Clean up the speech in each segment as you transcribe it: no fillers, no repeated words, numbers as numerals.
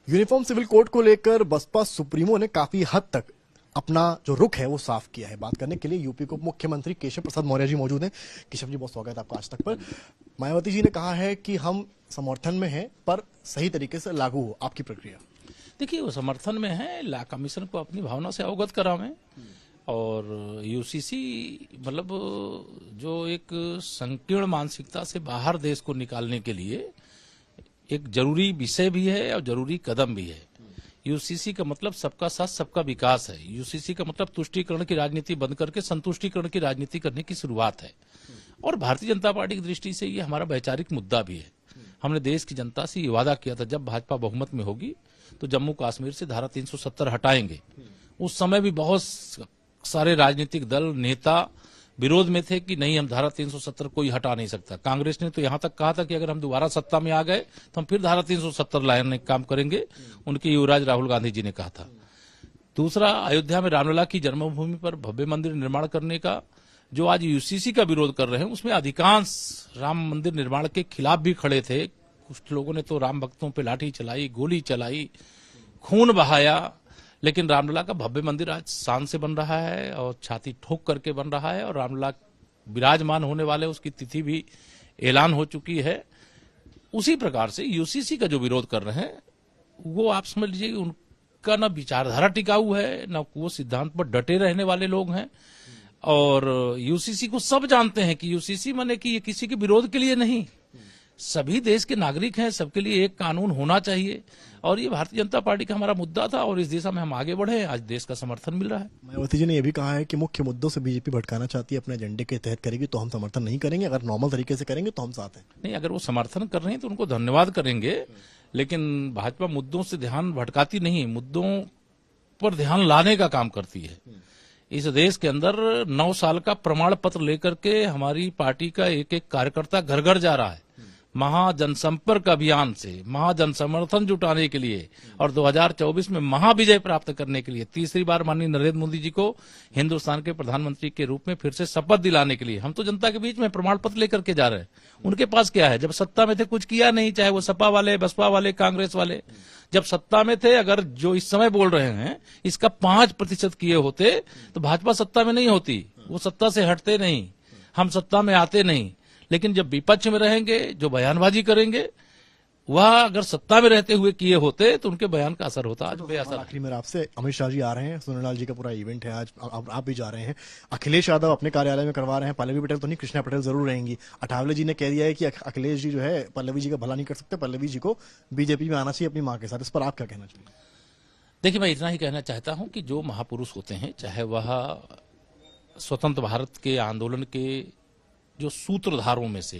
Uniform civil code को लेकर Baspa supremo ने काफी हद तक अपना जो रुख है वो साफ किया है। बात करने के लिए यूपी को मुख्यमंत्री केशव प्रसाद मौर्य जी मौजूद हैं। केशव जी, बहुत स्वागत है आपका आज तक पर। मायावती जी ने कहा है कि हम समर्थन में हैं पर सही तरीके से लागू हो, आपकी प्रक्रिया? देखिए, वो समर्थन में है, ला कमीशन को अपनी भावना से अवगत करावें और यूसीसी मतलब जो एक संकीर्ण मानसिकता से बाहर देश को निकालने के लिए एक जरूरी विषय भी है और जरूरी कदम भी है। यूसीसी का मतलब सबका साथ सबका विकास है। यूसीसी का मतलब तुष्टीकरण की राजनीति बंद करके संतुष्टीकरण की राजनीति करने की शुरुआत है। और भारतीय जनता पार्टी की दृष्टि से ये हमारा वैचारिक मुद्दा भी है। हमने देश की जनता से ये वादा किया था, जब भाजपा बहुमत में होगी तो जम्मू कश्मीर से धारा 370 हटाएंगे। उस समय भी बहुत सारे राजनीतिक दल नेता विरोध में थे कि नहीं, हम धारा 370 कोई हटा नहीं सकता। कांग्रेस ने तो यहां तक कहा था कि अगर हम दोबारा सत्ता में आ गए तो हम फिर धारा 370 लाने का काम करेंगे। उनके युवराज राहुल गांधी जी ने कहा था। दूसरा, अयोध्या में रामलला की जन्मभूमि पर भव्य मंदिर निर्माण करने का जो आज यूसीसी का विरोध कर रहे हैं, उसमें अधिकांश राम मंदिर निर्माण के खिलाफ भी खड़े थे। कुछ लोगों ने तो राम भक्तों पर लाठी चलाई, गोली चलाई, खून बहाया, लेकिन रामलला का भव्य मंदिर आज शान से बन रहा है और छाती ठोक करके बन रहा है और रामलला विराजमान होने वाले उसकी तिथि भी ऐलान हो चुकी है। उसी प्रकार से यूसीसी का जो विरोध कर रहे हैं वो आप समझ लीजिए उनका ना विचारधारा टिकाऊ है, ना वो सिद्धांत पर डटे रहने वाले लोग हैं। और यूसीसी को सब जानते हैं कि यूसीसी माने कि ये किसी के विरोध के लिए नहीं, सभी देश के नागरिक हैं, सबके लिए एक कानून होना चाहिए। और ये भारतीय जनता पार्टी का हमारा मुद्दा था और इस दिशा में हम आगे बढ़े हैं। आज देश का समर्थन मिल रहा है। मायावती जी ने यह भी कहा है कि मुख्य मुद्दों से बीजेपी भटकाना चाहती है, अपने एजेंडे के तहत करेगी तो हम समर्थन नहीं करेंगे, अगर नॉर्मल तरीके से करेंगे तो हम साथ हैं। नहीं, अगर वो समर्थन कर रहे हैं तो उनको धन्यवाद करेंगे, लेकिन भाजपा मुद्दों से ध्यान भटकाती नहीं, मुद्दों पर ध्यान लाने का काम करती है। इस देश के अंदर 9 साल का प्रमाण पत्र लेकर के हमारी पार्टी का एक एक कार्यकर्ता घर घर जा रहा है, महाजनसंपर्क अभियान से महाजन समर्थन जुटाने के लिए और 2024 में महाविजय प्राप्त करने के लिए तीसरी बार माननीय नरेंद्र मोदी जी को हिंदुस्तान के प्रधानमंत्री के रूप में फिर से शपथ दिलाने के लिए हम तो जनता के बीच में प्रमाण पत्र लेकर के जा रहे हैं। उनके पास क्या है? जब सत्ता में थे कुछ किया नहीं, चाहे वो सपा वाले, बसपा वाले, कांग्रेस वाले। जब सत्ता में थे, अगर जो इस समय बोल रहे हैं इसका 5% किए होते तो भाजपा सत्ता में नहीं होती। वो सत्ता से हटते नहीं, हम सत्ता में आते नहीं। लेकिन जब विपक्ष में रहेंगे, जो बयानबाजी करेंगे, वह अगर सत्ता में रहते हुए किए होते तो उनके बयान का असर होता। आज बेअसर। आखिरी में आपसे, अमित शाह जी आ रहे हैं, सोनीलाल जी का पूरा इवेंट है आज, आप भी जा रहे हैं, अखिलेश यादव अपने कार्यालय में करवा रहे हैं, पल्लवी पटेल तो नहीं, कृष्णा पटेल जरूर रहेंगी। अठावले जी ने कह दिया है कि अखिलेश जी जो है पल्लवी जी का भला नहीं कर सकते, पल्लवी जी को बीजेपी में आना चाहिए अपनी मां के साथ। इस पर आप क्या कहना चाहिए? देखिए, मैं इतना ही कहना चाहता हूं कि जो महापुरुष होते हैं, चाहे वह स्वतंत्र भारत के आंदोलन के जो सूत्रधारों में से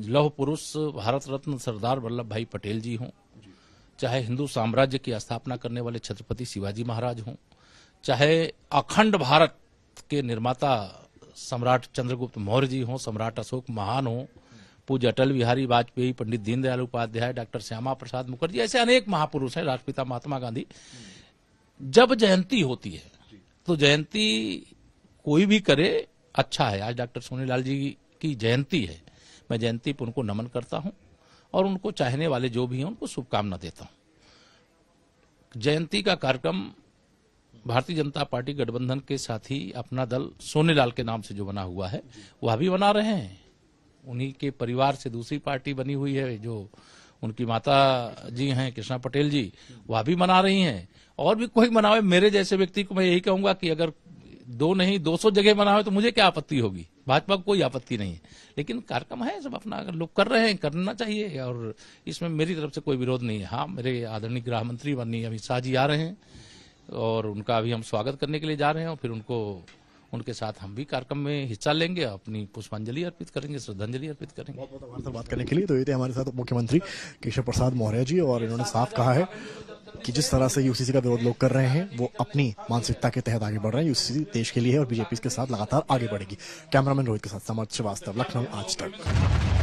लौह पुरुष भारत रत्न सरदार वल्लभ भाई पटेल जी हों, चाहे हिंदू साम्राज्य की स्थापना करने वाले छत्रपति शिवाजी महाराज हों, चाहे अखंड भारत के निर्माता सम्राट चंद्रगुप्त मौर्य जी हों, सम्राट अशोक महान हों, पूज्य अटल बिहारी वाजपेयी, पंडित दीनदयाल उपाध्याय, डॉक्टर श्यामा प्रसाद मुखर्जी, ऐसे अनेक महापुरुष हैं, राष्ट्रपिता महात्मा गांधी। जब जयंती होती है तो जयंती कोई भी करे, अच्छा है। आज डॉक्टर सोनीलाल जी की जयंती है, मैं जयंती पर उनको नमन करता हूं और उनको चाहने वाले जो भी हैं उनको शुभकामना देता हूं। जयंती का कार्यक्रम भारतीय जनता पार्टी गठबंधन के साथी अपना दल सोनीलाल के नाम से जो बना हुआ है वह भी बना रहे हैं। उन्हीं के परिवार से दूसरी पार्टी बनी हुई है, जो उनकी माता जी हैं कृष्णा पटेल जी, वह भी मना रही हैं। और भी कोई मनावे, मेरे जैसे व्यक्ति को मैं यही कहूंगा कि अगर 2 नहीं 200 जगह बनावे तो मुझे क्या आपत्ति होगी, भाजपा को कोई आपत्ति नहीं है। लेकिन कार्यक्रम है, सब अपना अगर लोग कर रहे हैं, करना चाहिए और इसमें मेरी तरफ से कोई विरोध नहीं है। हाँ, मेरे आदरणीय गृह मंत्री माननीय अमित शाह जी आ रहे हैं और उनका अभी हम स्वागत करने के लिए जा रहे हैं और फिर उनके साथ हम भी कार्यक्रम में हिस्सा लेंगे, अपनी पुष्पांजलि अर्पित करेंगे, श्रद्धांजलि अर्पित करेंगे। बहुत बहुत आभार सर बात करने के लिए। तो ये थे हमारे साथ मुख्यमंत्री केशव प्रसाद मौर्य जी और इन्होंने साफ कहा है कि जिस तरह से यूसीसी का विरोध लोग कर रहे हैं वो अपनी मानसिकता के तहत आगे बढ़ रहे हैं। यूसीसी देश के लिए है और बीजेपी के साथ लगातार आगे बढ़ेगी। कैमरामैन रोहित के साथ समर्थ श्रीवास्तव, लखनऊ आज तक।